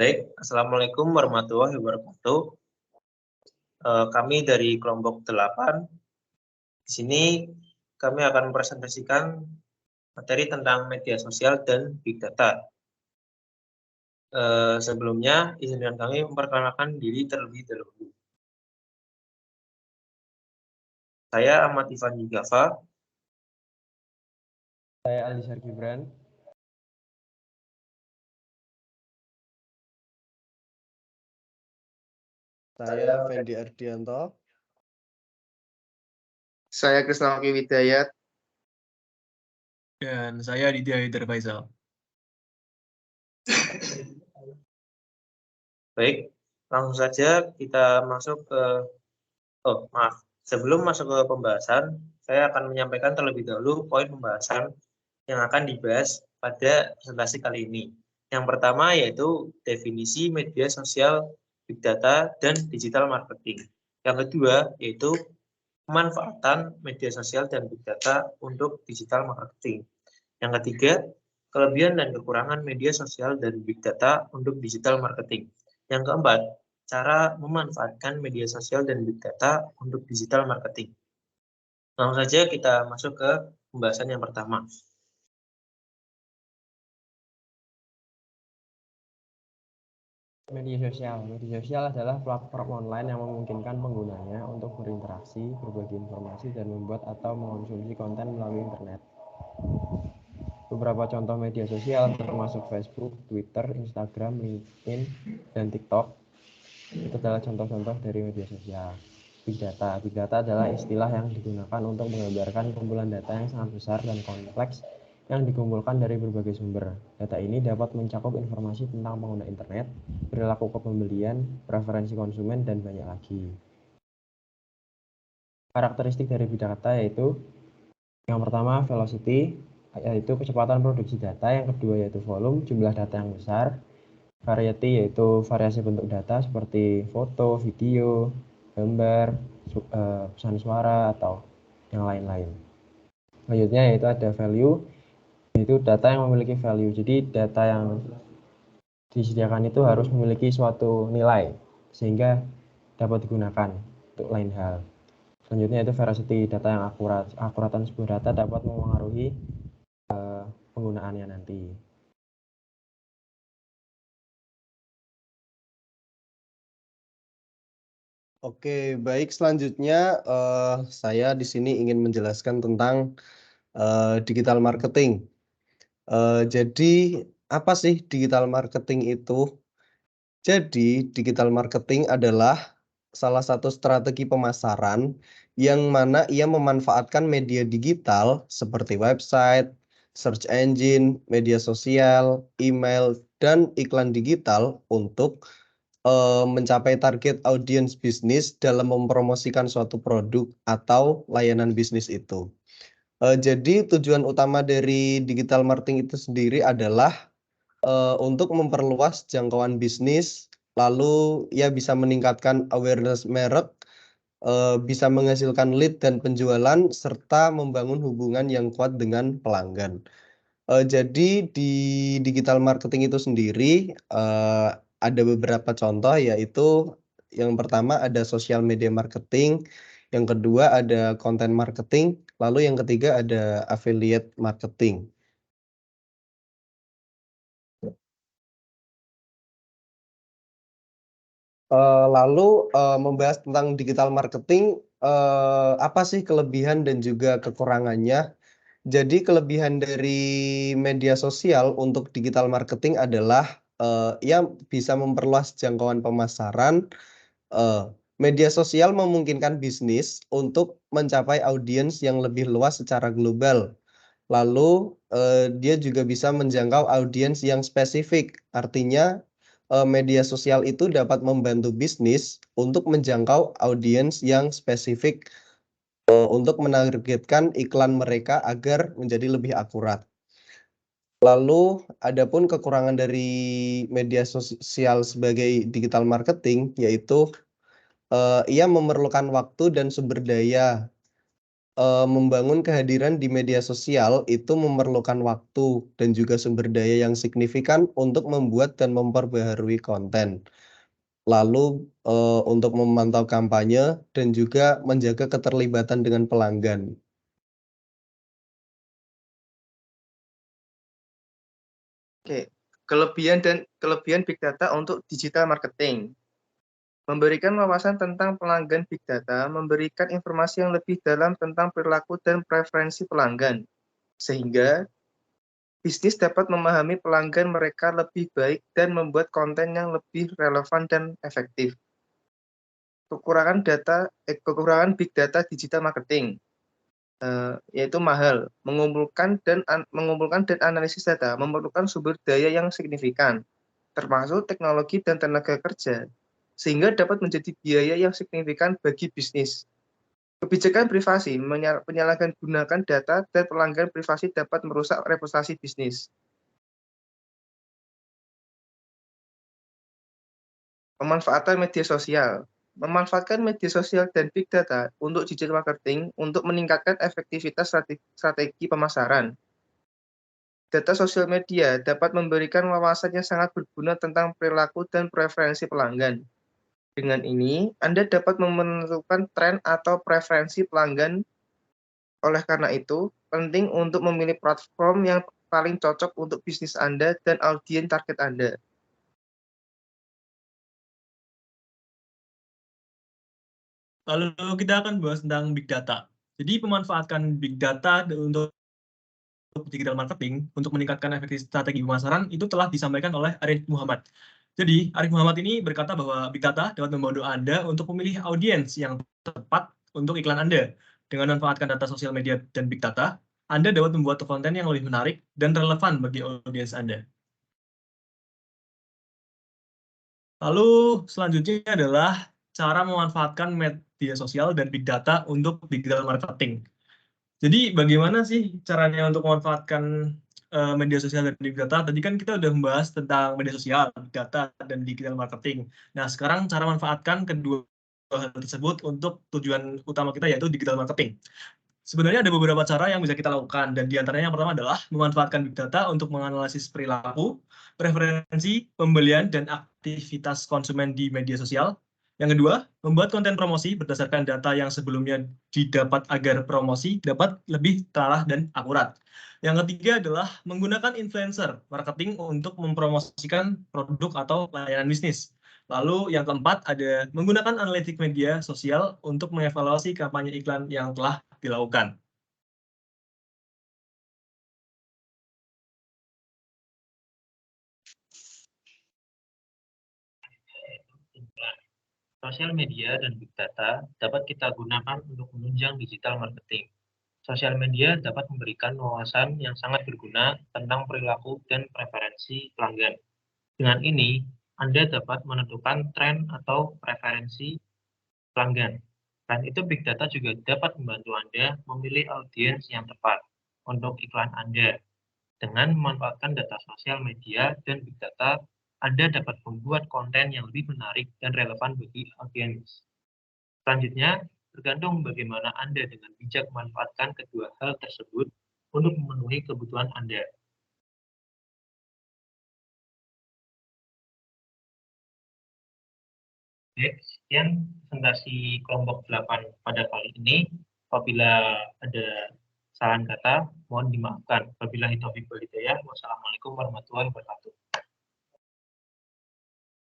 Baik, Assalamualaikum warahmatullahi wabarakatuh. Kami dari kelompok 8. Di sini kami akan mempresentasikan materi tentang media sosial dan big data. Sebelumnya, izinkan kami memperkenalkan diri terlebih dahulu. Saya Ahmad Ivan Yugafa. Saya Alisar Gibran. Saya Fendi Ardianto. Saya Krisnawaki Widayat. Dan saya Aditya Haider Faisal. Baik, langsung saja kita masuk ke sebelum masuk ke pembahasan, saya akan menyampaikan terlebih dahulu poin pembahasan yang akan dibahas pada presentasi kali ini. Yang pertama yaitu definisi media sosial, big data, dan digital marketing. Yang kedua yaitu pemanfaatan media sosial dan big data untuk digital marketing. Yang ketiga, kelebihan dan kekurangan media sosial dan big data untuk digital marketing. Yang keempat, cara memanfaatkan media sosial dan big data untuk digital marketing. Langsung saja kita masuk ke pembahasan yang pertama. Media sosial adalah platform online yang memungkinkan penggunanya untuk berinteraksi, berbagi informasi, dan membuat atau mengonsumsi konten melalui internet. Beberapa contoh media sosial termasuk Facebook, Twitter, Instagram, LinkedIn, dan TikTok. Itu adalah contoh-contoh dari media sosial. Big data. Big data adalah istilah yang digunakan untuk menggambarkan kumpulan data yang sangat besar dan kompleks yang dikumpulkan dari berbagai sumber. Data ini dapat mencakup informasi tentang pengguna internet, perilaku kepembelian, preferensi konsumen, dan banyak lagi. Karakteristik dari big data yaitu yang pertama velocity, yaitu kecepatan produksi data. Yang kedua yaitu volume, jumlah data yang besar. Variety yaitu variasi bentuk data seperti foto, video, gambar, pesan suara, atau yang lain-lain. Selanjutnya yaitu ada value, yaitu data yang memiliki value. Jadi data yang disediakan itu harus memiliki suatu nilai sehingga dapat digunakan untuk lain hal. Selanjutnya itu veracity, data yang akurat. Akuratan sebuah data dapat mempengaruhi penggunaannya nanti. Oke, baik, selanjutnya saya di sini ingin menjelaskan tentang digital marketing. Jadi apa sih digital marketing itu? Jadi digital marketing adalah salah satu strategi pemasaran yang mana ia memanfaatkan media digital seperti website, search engine, media sosial, email, dan iklan digital untuk mencapai target audiens bisnis dalam mempromosikan suatu produk atau layanan bisnis itu. Jadi tujuan utama dari digital marketing itu sendiri adalah untuk memperluas jangkauan bisnis, lalu ia bisa meningkatkan awareness merek, bisa menghasilkan lead dan penjualan, serta membangun hubungan yang kuat dengan pelanggan. Jadi di digital marketing itu sendiri ada beberapa contoh, yaitu yang pertama ada social media marketing, yang kedua ada content marketing, lalu yang ketiga ada affiliate marketing. Lalu membahas tentang digital marketing, apa sih kelebihan dan juga kekurangannya? Jadi kelebihan dari media sosial untuk digital marketing adalah ia bisa memperluas jangkauan pemasaran. Media sosial memungkinkan bisnis untuk mencapai audiens yang lebih luas secara global. Lalu dia juga bisa menjangkau audiens yang spesifik. Artinya media sosial itu dapat membantu bisnis untuk menjangkau audiens yang spesifik untuk menargetkan iklan mereka agar menjadi lebih akurat. Lalu adapun kekurangan dari media sosial sebagai digital marketing yaitu ia memerlukan waktu dan sumber daya membangun kehadiran di media sosial itu memerlukan waktu dan juga sumber daya yang signifikan untuk membuat dan memperbaharui konten. Lalu untuk memantau kampanye dan juga menjaga keterlibatan dengan pelanggan. Oke, kelebihan Big Data untuk digital marketing. Memberikan wawasan tentang pelanggan Big Data, memberikan informasi yang lebih dalam tentang perilaku dan preferensi pelanggan, sehingga bisnis dapat memahami pelanggan mereka lebih baik dan membuat konten yang lebih relevan dan efektif. Kekurangan Big Data digital marketing, yaitu mahal, mengumpulkan dan analisis data, memerlukan sumber daya yang signifikan, termasuk teknologi dan tenaga kerja, sehingga dapat menjadi biaya yang signifikan bagi bisnis. Kebijakan privasi, penyalahgunaan data dan pelanggan privasi dapat merusak reputasi bisnis. Pemanfaatan media sosial. Memanfaatkan media sosial dan big data untuk digital marketing untuk meningkatkan efektivitas strategi pemasaran. Data sosial media dapat memberikan wawasan yang sangat berguna tentang perilaku dan preferensi pelanggan. Dengan ini, Anda dapat menentukan tren atau preferensi pelanggan. Oleh karena itu, penting untuk memilih platform yang paling cocok untuk bisnis Anda dan audiens target Anda. Lalu kita akan bahas tentang Big Data. Jadi pemanfaatkan Big Data untuk digital marketing untuk meningkatkan efektivitas strategi pemasaran itu telah disampaikan oleh Arif Muhammad. Jadi Arif Muhammad ini berkata bahwa Big Data dapat membantu Anda untuk memilih audiens yang tepat untuk iklan Anda. Dengan memanfaatkan data sosial media dan Big Data, Anda dapat membuat konten yang lebih menarik dan relevan bagi audiens Anda. Lalu selanjutnya adalah cara memanfaatkan media sosial dan Big Data untuk digital marketing. Jadi bagaimana sih caranya untuk memanfaatkan media sosial dan Big Data? Tadi kan kita udah membahas tentang media sosial, Big Data, dan digital marketing. Nah, sekarang cara memanfaatkan kedua hal tersebut untuk tujuan utama kita yaitu digital marketing. Sebenarnya ada beberapa cara yang bisa kita lakukan, dan diantaranya yang pertama adalah memanfaatkan Big Data untuk menganalisis perilaku, preferensi, pembelian, dan aktivitas konsumen di media sosial. Yang kedua, membuat konten promosi berdasarkan data yang sebelumnya didapat agar promosi dapat lebih terarah dan akurat. Yang ketiga adalah menggunakan influencer marketing untuk mempromosikan produk atau layanan bisnis. Lalu yang keempat ada menggunakan analitik media sosial untuk mengevaluasi kampanye iklan yang telah dilakukan. Sosial media dan Big Data dapat kita gunakan untuk menunjang digital marketing. Sosial media dapat memberikan wawasan yang sangat berguna tentang perilaku dan preferensi pelanggan. Dengan ini, Anda dapat menentukan tren atau preferensi pelanggan. Selain itu, Big Data juga dapat membantu Anda memilih audiens yang tepat untuk iklan Anda. Dengan memanfaatkan data sosial media dan Big Data, Anda dapat membuat konten yang lebih menarik dan relevan bagi audiens. Selanjutnya, tergantung bagaimana Anda dengan bijak memanfaatkan kedua hal tersebut untuk memenuhi kebutuhan Anda. Baik, sekian presentasi kelompok 8 pada kali ini. Apabila ada salah kata, mohon dimaafkan. Wabillahi taufiq wal hidayah. Wassalamualaikum warahmatullahi wabarakatuh.